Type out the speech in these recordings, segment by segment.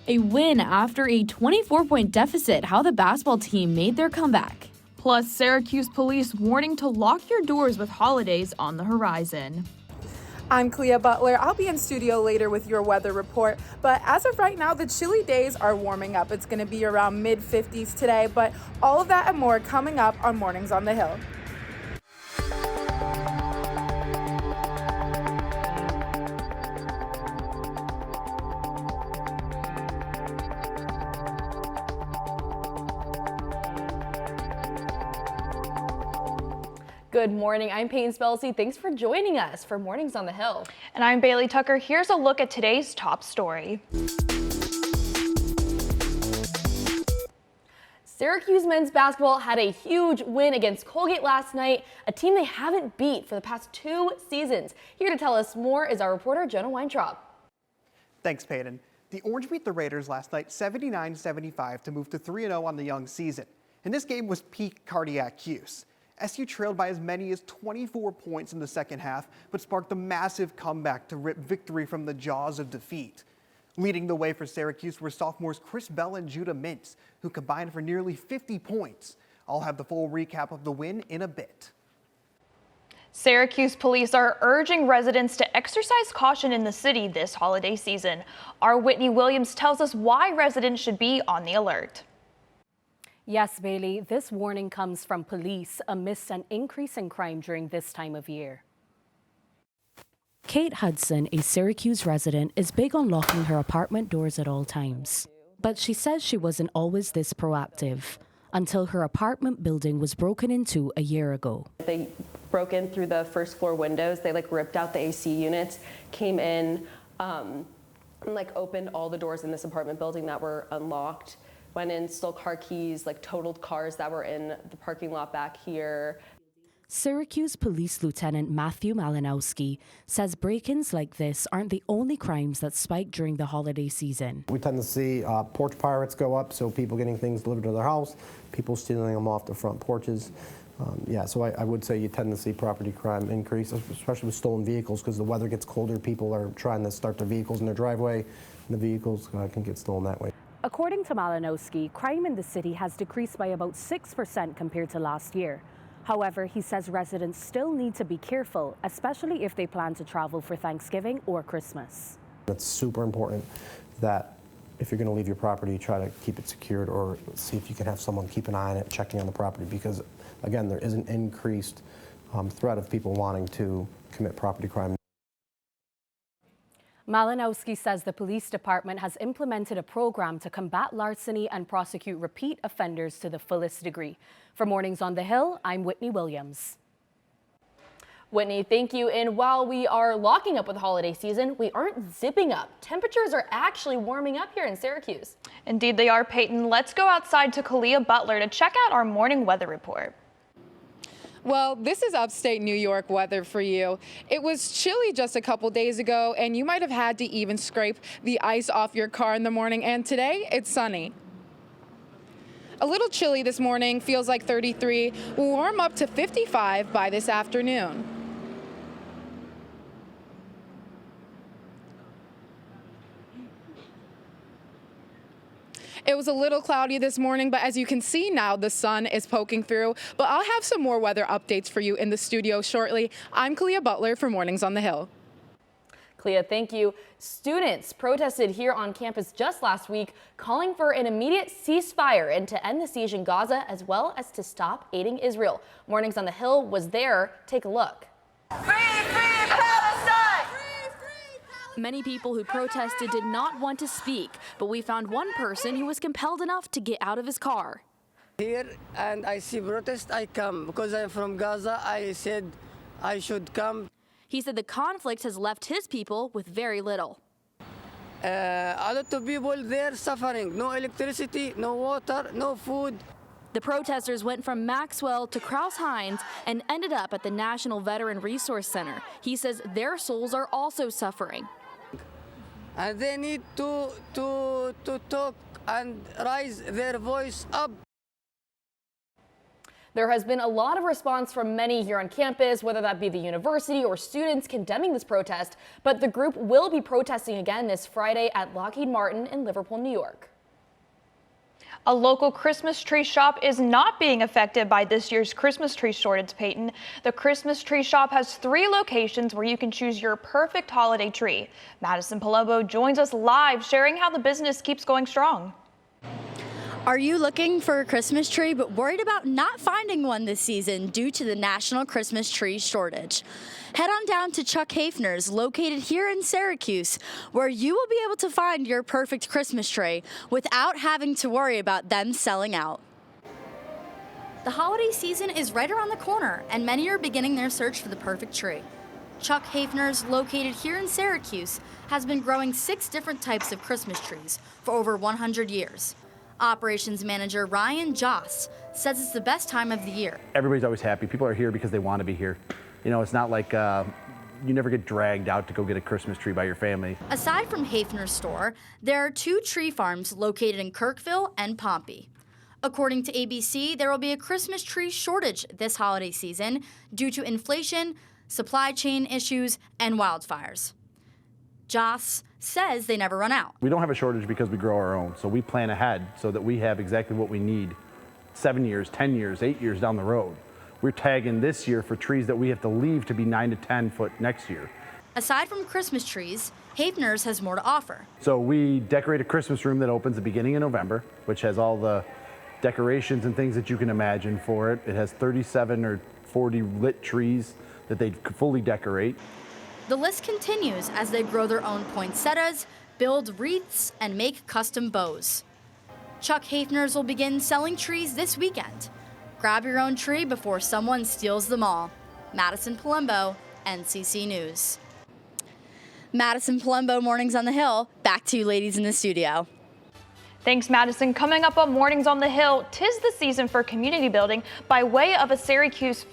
A win after a 24-point deficit, how the basketball team made their comeback. Plus, Syracuse police warning to lock your doors with holidays on the horizon. I'm Clea Butler. I'll be in studio later with your weather report. But as of right now, the chilly days are warming up. It's going to be around mid-50s today. But all of that and more coming up on Mornings on the Hill. Good morning, I'm Peyton Spelsey. Thanks for joining us for Mornings on the Hill. And I'm Bailey Tucker. Here's a look at today's top story. Syracuse men's basketball had a huge win against Colgate last night, a team they haven't beat for the past 2 seasons. Here to tell us more is our reporter, Jonah Weintraub. Thanks, Peyton. The Orange beat the Raiders last night 79-75 to move to 3-0 on the young season. And this game was peak cardiac use. SU trailed by as many as 24 points in the second half, but sparked a massive comeback to rip victory from the jaws of defeat. Leading the way for Syracuse were sophomores Chris Bell and Judah Mintz, who combined for nearly 50 points. I'll have the full recap of the win in a bit. Syracuse police are urging residents to exercise caution in the city this holiday season. Our Whitney Williams tells us why residents should be on the alert. Yes, Bailey, this warning comes from police amidst an increase in crime during this time of year. Kate Hudson, a Syracuse resident, is big on locking her apartment doors at all times. But she says she wasn't always this proactive until her apartment building was broken into a year ago. They broke in through the first floor windows. They ripped out the AC units, came in, and opened all the doors in this apartment building that were unlocked. Went in, stole car keys, totaled cars that were in the parking lot back here. Syracuse Police Lieutenant Matthew Malinowski says break-ins like this aren't the only crimes that spike during the holiday season. We tend to see porch pirates go up, so people getting things delivered to their house, people stealing them off the front porches. So I would say you tend to see property crime increase, especially with stolen vehicles, because the weather gets colder, people are trying to start their vehicles in their driveway, and the vehicles can get stolen that way. According to Malinowski, crime in the city has decreased by about 6% compared to last year. However, he says residents still need to be careful, especially if they plan to travel for Thanksgiving or Christmas. It's super important that if you're going to leave your property, try to keep it secured or see if you can have someone keep an eye on it, checking on the property, because, again, there is an increased threat of people wanting to commit property crime. Malinowski says the police department has implemented a program to combat larceny and prosecute repeat offenders to the fullest degree. For Mornings on the Hill, I'm Whitney Williams. Whitney, thank you. And while we are locking up with the holiday season, we aren't zipping up. Temperatures are actually warming up here in Syracuse. Indeed they are, Peyton. Let's go outside to Kalia Butler to check out our morning weather report. Well, this is upstate New York weather for you. It was chilly just a couple days ago, and you might have had to even scrape the ice off your car in the morning, and today it's sunny. A little chilly this morning, feels like 33. Will warm up to 55 by this afternoon. It was a little cloudy this morning, but as you can see now, the sun is poking through. But I'll have some more weather updates for you in the studio shortly. I'm Clea Butler for Mornings on the Hill. Clea, thank you. Students protested here on campus just last week, calling for an immediate ceasefire and to end the siege in Gaza, as well as to stop aiding Israel. Mornings on the Hill was there. Take a look. Free, free Palestine! Many people who protested did not want to speak, but we found one person who was compelled enough to get out of his car. Here, and I see protest, I come. Because I'm from Gaza, I said I should come. He said the conflict has left his people with very little. A lot of people there suffering. No electricity, no water, no food. The protesters went from Maxwell to Krause-Heinz and ended up at the National Veteran Resource Center. He says their souls are also suffering. And they need to talk and raise their voice up. There has been a lot of response from many here on campus, whether that be the university or students condemning this protest, but the group will be protesting again this Friday at Lockheed Martin in Liverpool, New York. A local Christmas tree shop is not being affected by this year's Christmas tree shortage, Peyton. The Christmas tree shop has 3 locations where you can choose your perfect holiday tree. Madison Palumbo joins us live, sharing how the business keeps going strong. Are you looking for a Christmas tree but worried about not finding one this season due to the national Christmas tree shortage? Head on down to Chuck Hafner's, located here in Syracuse, where you will be able to find your perfect Christmas tree without having to worry about them selling out. The holiday season is right around the corner, and many are beginning their search for the perfect tree. Chuck Hafner's, located here in Syracuse, has been growing 6 different types of Christmas trees for over 100 years. Operations manager Ryan Joss says it's the best time of the year. Everybody's always happy. People are here because they want to be here. You know, it's not like you never get dragged out to go get a Christmas tree by your family. Aside from Hafner's store, there are 2 tree farms located in Kirkville and Pompey. According to ABC, there will be a Christmas tree shortage this holiday season due to inflation, supply chain issues, and wildfires. Joss says they never run out. We don't have a shortage because we grow our own, so we plan ahead so that we have exactly what we need 7 years, 10 years, 8 years down the road. We're tagging this year for trees that we have to leave to be 9 to 10 foot next year. Aside from Christmas trees, Hafner's has more to offer. So we decorate a Christmas room that opens the beginning of November, which has all the decorations and things that you can imagine for it. It has 37 or 40 lit trees that they fully decorate. The list continues as they grow their own poinsettias, build wreaths, and make custom bows. Chuck Hafner's will begin selling trees this weekend. Grab your own tree before someone steals them all. Madison Palumbo, NCC News. Madison Palumbo, Mornings on the Hill. Back to you ladies in the studio. Thanks, Madison. Coming up on Mornings on the Hill, 'tis the season for community building by way of a Syracuse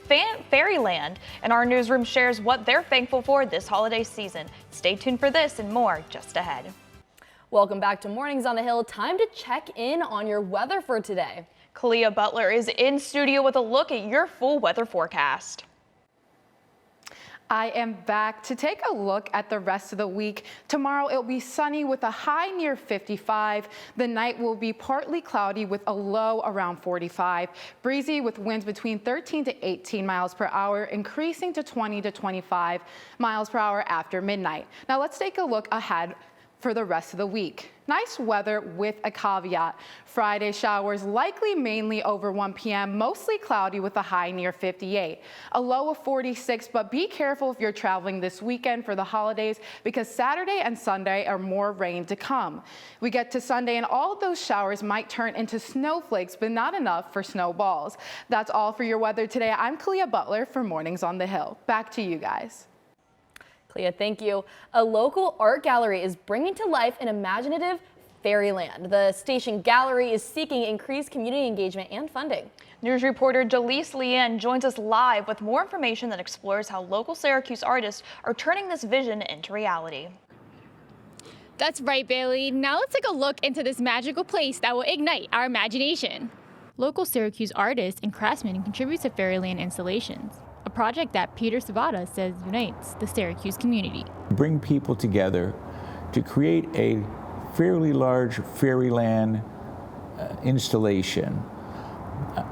fairyland, and our newsroom shares what they're thankful for this holiday season. Stay tuned for this and more just ahead. Welcome back to Mornings on the Hill. Time to check in on your weather for today. Kalia Butler is in studio with a look at your full weather forecast. I am back to take a look at the rest of the week. Tomorrow it'll be sunny with a high near 55. The night will be partly cloudy with a low around 45. Breezy with winds between 13 to 18 miles per hour, increasing to 20 to 25 miles per hour after midnight. Now let's take a look ahead for the rest of the week. Nice weather with a caveat. Friday showers likely mainly over 1 p.m., mostly cloudy with a high near 58. A low of 46, but be careful if you're traveling this weekend for the holidays because Saturday and Sunday are more rain to come. We get to Sunday and all of those showers might turn into snowflakes, but not enough for snowballs. That's all for your weather today. I'm Kalia Butler for Mornings on the Hill. Back to you guys. Clea, thank you. A local art gallery is bringing to life an imaginative fairyland. The station gallery is seeking increased community engagement and funding. News reporter Jaleese Leanne joins us live with more information that explores how local Syracuse artists are turning this vision into reality. That's right, Bailey. Now let's take a look into this magical place that will ignite our imagination. Local Syracuse artists and craftsmen contribute to Fairyland installations, a project that Peter Savada says unites the Syracuse community. Bring people together to create a fairly large Fairyland installation.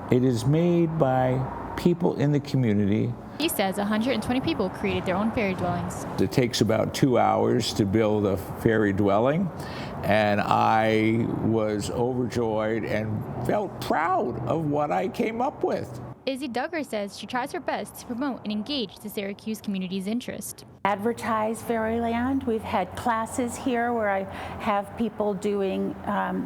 It is made by people in the community. He says 120 people created their own fairy dwellings. It takes about 2 hours to build a fairy dwelling, and I was overjoyed and felt proud of what I came up with. Izzy Duggar says she tries her best to promote and engage the Syracuse community's interest. Advertise Fairyland. We've had classes here where I have people doing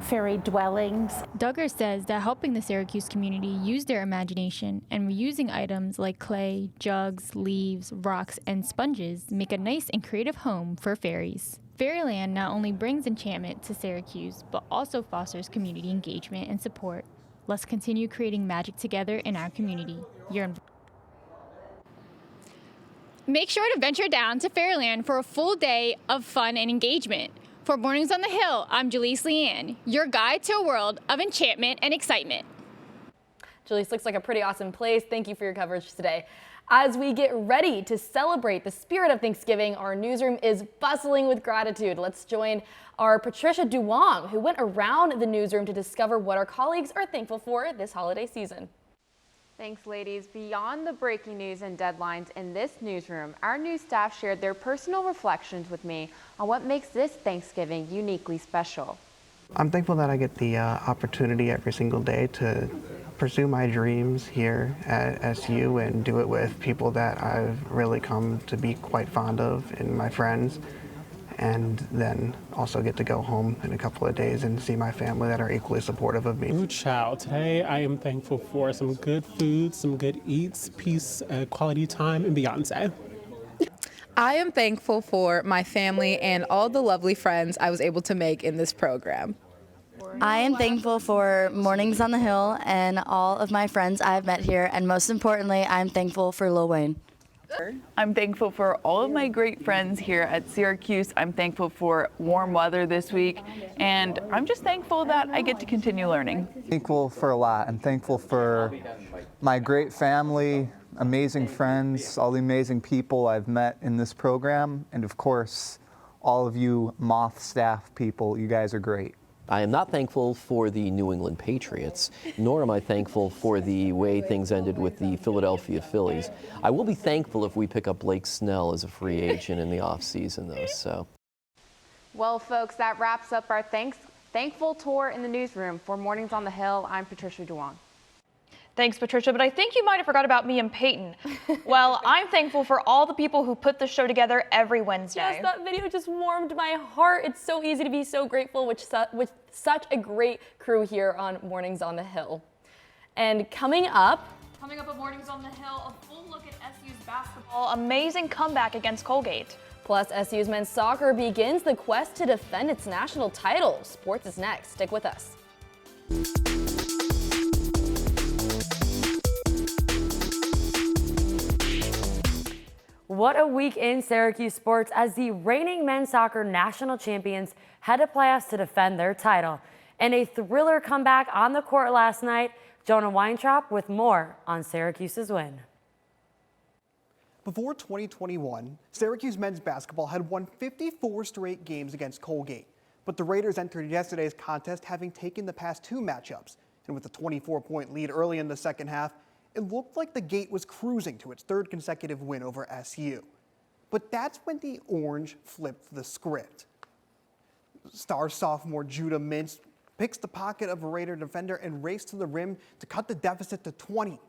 fairy dwellings. Duggar says that helping the Syracuse community use their imagination and reusing items like clay, jugs, leaves, rocks, and sponges make a nice and creative home for fairies. Fairyland not only brings enchantment to Syracuse, but also fosters community engagement and support. Let's continue creating magic together in our community. Make sure to venture down to Fairyland for a full day of fun and engagement. For Mornings on the Hill, I'm Jaleese Leanne, your guide to a world of enchantment and excitement. Julius, looks like a pretty awesome place. Thank you for your coverage today. As we get ready to celebrate the spirit of Thanksgiving, our newsroom is bustling with gratitude. Let's join our Patricia Duong, who went around the newsroom to discover what our colleagues are thankful for this holiday season. Thanks, ladies. Beyond the breaking news and deadlines in this newsroom, our news staff shared their personal reflections with me on what makes this Thanksgiving uniquely special. I'm thankful that I get the opportunity every single day to pursue my dreams here at SU and do it with people that I've really come to be quite fond of and my friends, and then also get to go home in a couple of days and see my family that are equally supportive of me. Ooh, child, today I am thankful for some good food, some good eats, peace, quality time, and Beyonce. I am thankful for my family and all the lovely friends I was able to make in this program. I am thankful for Mornings on the Hill and all of my friends I've met here, and most importantly, I'm thankful for Lil Wayne. I'm thankful for all of my great friends here at Syracuse. I'm thankful for warm weather this week, and I'm just thankful that I get to continue learning. Thankful for a lot. I'm thankful for my great family, amazing friends, all the amazing people I've met in this program, and of course, all of you MOTH staff people. You guys are great. I am not thankful for the New England Patriots, nor am I thankful for the way things ended with the Philadelphia Phillies. I will be thankful if we pick up Blake Snell as a free agent in the offseason, though. So, well, folks, that wraps up our thankful tour in the newsroom. For Mornings on the Hill, I'm Patricia Duong. Thanks, Patricia, but I think you might have forgot about me and Peyton. Well, I'm thankful for all the people who put the show together every Wednesday. Yes, that video just warmed my heart. It's so easy to be so grateful with such a great crew here on Mornings on the Hill. And coming up at Mornings on the Hill, a full look at SU's basketball amazing comeback against Colgate. Plus, SU's men's soccer begins the quest to defend its national title. Sports is next. Stick with us. What a week in Syracuse sports as the reigning men's soccer national champions head to playoffs to defend their title. In a thriller comeback on the court last night, Jonah Weintraub with more on Syracuse's win. Before 2021, Syracuse men's basketball had won 54 straight games against Colgate. But the Raiders entered yesterday's contest having taken the past two matchups. And with a 24-point lead early in the second half, it looked like the Gate was cruising to its third consecutive win over SU. But that's when the Orange flipped the script. Star sophomore Judah Mintz picks the pocket of a Raider defender and raced to the rim to cut the deficit to 20.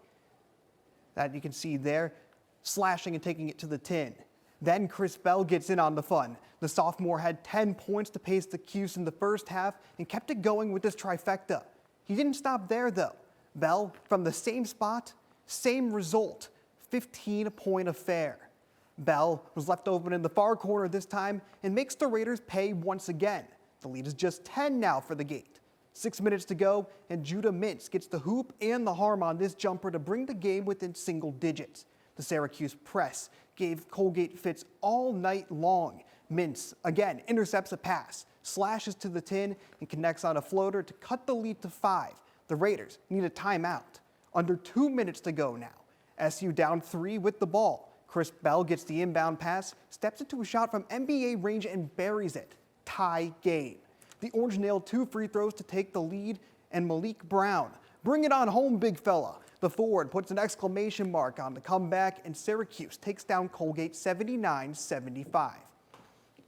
That you can see there, slashing and taking it to the tin. Then Chris Bell gets in on the fun. The sophomore had 10 points to pace the Cuse in the first half and kept it going with this trifecta. He didn't stop there though. Bell, from the same spot, same result, 15-point affair. Bell was left open in the far corner this time and makes the Raiders pay once again. The lead is just 10 now for the Gate. 6 minutes to go, and Judah Mintz gets the hoop and the harm on this jumper to bring the game within single digits. The Syracuse press gave Colgate fits all night long. Mintz, again, intercepts a pass, slashes to the tin, and connects on a floater to cut the lead to 5. The Raiders need a timeout. Under 2 minutes to go now. SU down 3 with the ball. Chris Bell gets the inbound pass, steps into a shot from NBA range and buries it. Tie game. The Orange nailed 2 free throws to take the lead, and Malik Brown, bring it on home, big fella. The forward puts an exclamation mark on the comeback, and Syracuse takes down Colgate 79-75.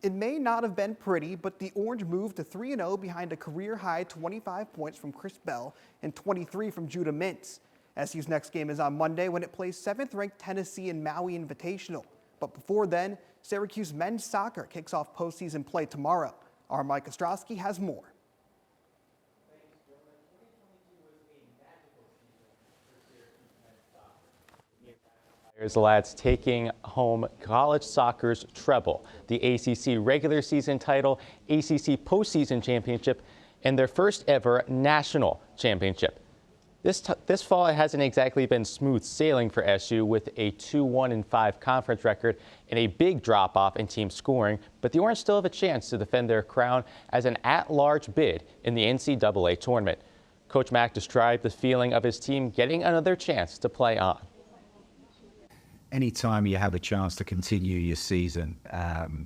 It may not have been pretty, but the Orange moved to 3-0 behind a career-high 25 points from Chris Bell and 23 from Judah Mintz. SU's next game is on Monday when it plays 7th-ranked Tennessee in Maui Invitational. But before then, Syracuse men's soccer kicks off postseason play tomorrow. Our Mike Ostrowski has more. The lads taking home college soccer's treble, the ACC regular season title, ACC postseason championship, and their first ever national championship. This fall, it hasn't exactly been smooth sailing for SU with a 2-1-5 conference record and a big drop-off in team scoring, but the Orange still have a chance to defend their crown as an at-large bid in the NCAA tournament. Coach Mack described the feeling of his team getting another chance to play on. Anytime you have a chance to continue your season, that's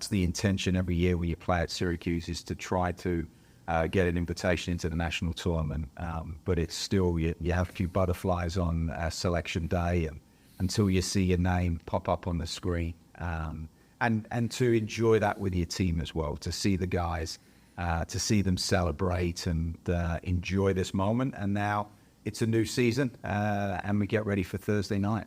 the intention every year when you play at Syracuse, is to try to get an invitation into the national tournament. But it's still, you have a few butterflies on selection day until you see your name pop up on the screen. And to enjoy that with your team as well, to see the guys, to see them celebrate and enjoy this moment. And now it's a new season, and we get ready for Thursday night.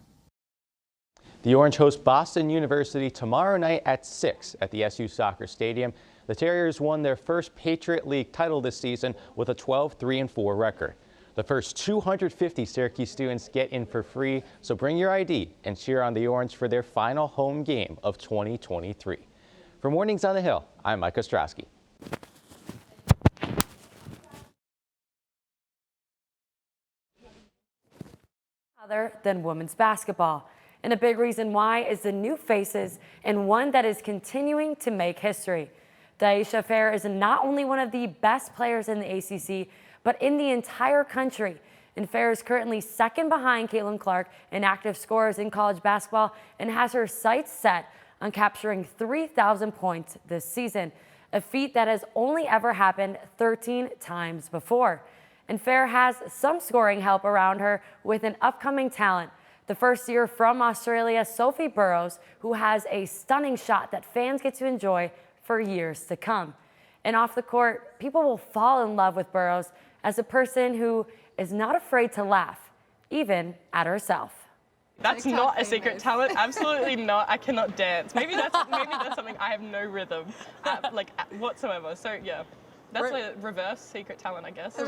The Orange host Boston University tomorrow night at 6 at the SU Soccer Stadium. The Terriers won their first Patriot League title this season with a 12-3-4 record. The first 250 Syracuse students get in for free, so bring your ID and cheer on the Orange for their final home game of 2023. For Mornings on the Hill, I'm Mike Ostrowski. Other than women's basketball. And a big reason why is the new faces, and one that is continuing to make history. Daisha Fair is not only one of the best players in the ACC, but in the entire country. And Fair is currently second behind Caitlin Clark in active scores in college basketball and has her sights set on capturing 3,000 points this season, a feat that has only ever happened 13 times before. And Fair has some scoring help around her with an upcoming talent. The first year from Australia, Sophie Burrows, who has a stunning shot that fans get to enjoy for years to come. And off the court, people will fall in love with Burrows as a person who is not afraid to laugh, even at herself. That's not a secret talent. Absolutely not. I cannot dance. Maybe that's something. I have no rhythm, whatsoever. So yeah, that's a reverse secret talent, I guess.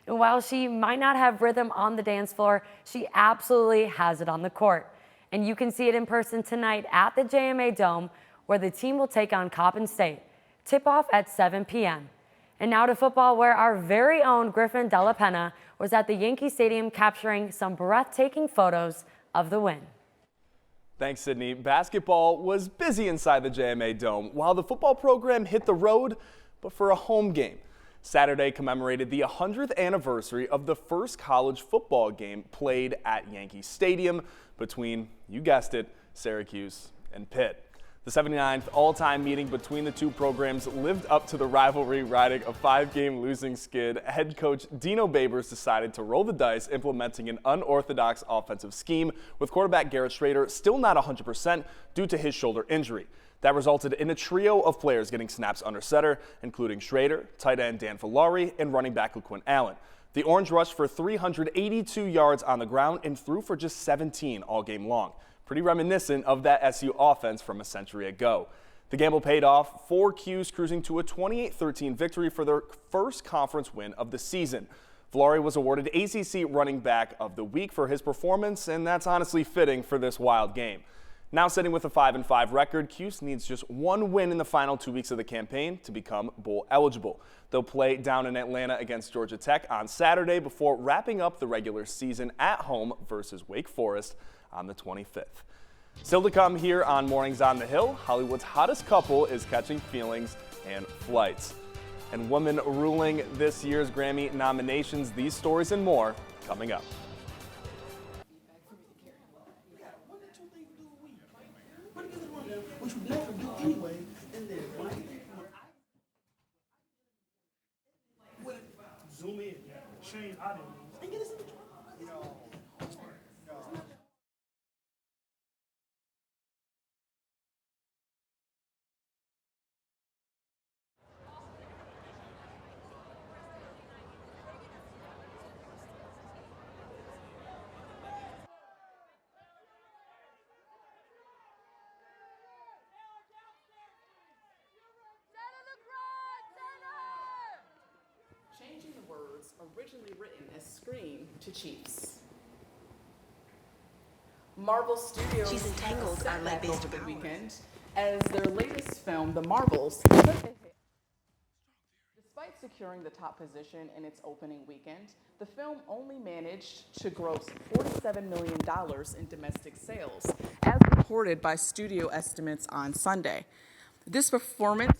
And while she might not have rhythm on the dance floor, she absolutely has it on the court. And you can see it in person tonight at the JMA Dome, where the team will take on Coppin State. Tip-off at 7 p.m. And now to football, where our very own Griffin Della Penna was at the Yankee Stadium capturing some breathtaking photos of the win. Thanks, Sydney. Basketball was busy inside the JMA Dome, while the football program hit the road, but for a home game. Saturday commemorated the 100th anniversary of the first college football game played at Yankee Stadium between, you guessed it, Syracuse and Pitt. The 79th all-time meeting between the two programs lived up to the rivalry, riding a 5-game losing skid. Head coach Dino Babers decided to roll the dice, implementing an unorthodox offensive scheme, with quarterback Garrett Schrader still not 100% due to his shoulder injury. That resulted in a trio of players getting snaps under center, including Schrader, tight end Dan Villari, and running back LaQuinn Allen. The Orange rushed for 382 yards on the ground and threw for just 17 all game long. Pretty reminiscent of that SU offense from a century ago. The gamble paid off, 4 Qs cruising to a 28-13 victory for their first conference win of the season. Villari was awarded ACC Running Back of the Week for his performance, and that's honestly fitting for this wild game. Now sitting with a 5-5 record, Cuse needs just one win in the final 2 weeks of the campaign to become bowl eligible. They'll play down in Atlanta against Georgia Tech on Saturday before wrapping up the regular season at home versus Wake Forest on the 25th. Still to come here on Mornings on the Hill, Hollywood's hottest couple is catching feelings and flights. And women ruling this year's Grammy nominations, these stories and more coming up. Which we never do anyway, and then zoom in, change audio, and get us in the changing the words originally written as Scream to Chiefs. Marvel Studios She's entangled set our back based over the powers. weekend as their latest film, The Marvels, despite securing the top position in its opening weekend, the film only managed to gross $47 million in domestic sales, as reported by studio estimates on Sunday. This performance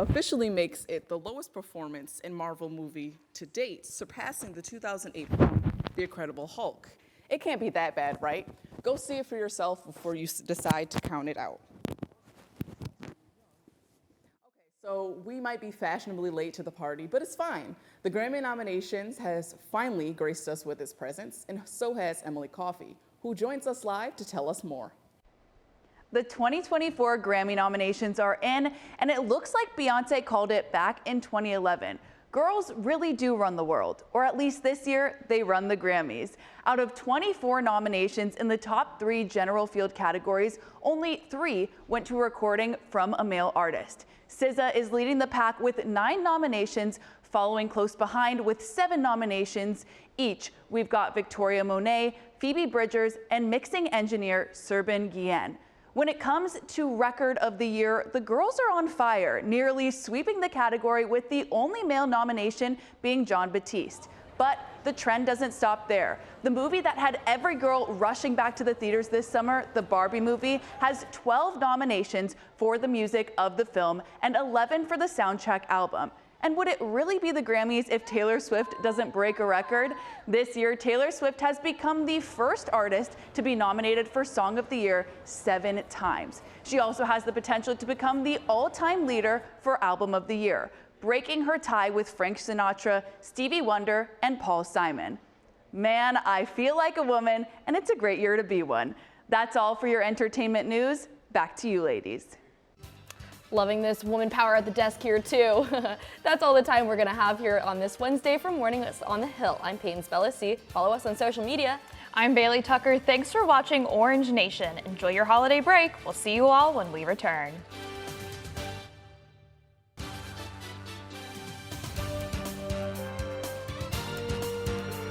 officially makes it the lowest performance in Marvel movie to date, surpassing the 2008 film, The Incredible Hulk. It can't be that bad, right? Go see it for yourself before you decide to count it out. So we might be fashionably late to the party, but it's fine. The Grammy nominations has finally graced us with its presence, and so has Emily Coffey, who joins us live to tell us more. The 2024 Grammy nominations are in, and it looks like Beyonce called it back in 2011. Girls really do run the world, or at least this year, they run the Grammys. Out of 24 nominations in the top 3 general field categories, only 3 went to a recording from a male artist. SZA is leading the pack with 9 nominations, following close behind with 7 nominations each. We've got Victoria Monet, Phoebe Bridgers, and mixing engineer Serban Guillen. When it comes to Record of the Year, the girls are on fire, nearly sweeping the category with the only male nomination being Jon Batiste. But the trend doesn't stop there. The movie that had every girl rushing back to the theaters this summer, the Barbie movie, has 12 nominations for the music of the film and 11 for the soundtrack album. And would it really be the Grammys if Taylor Swift doesn't break a record? This year, Taylor Swift has become the first artist to be nominated for Song of the Year 7 times. She also has the potential to become the all-time leader for Album of the Year, breaking her tie with Frank Sinatra, Stevie Wonder, and Paul Simon. Man, I feel like a woman, and it's a great year to be one. That's all for your entertainment news. Back to you, ladies. Loving this woman power at the desk here too. That's all the time we're gonna have here on this Wednesday from Morning on the Hill. I'm Peyton Spellacy. Follow us on social media. I'm Bailey Tucker. Thanks for watching Orange Nation. Enjoy your holiday break. We'll see you all when we return.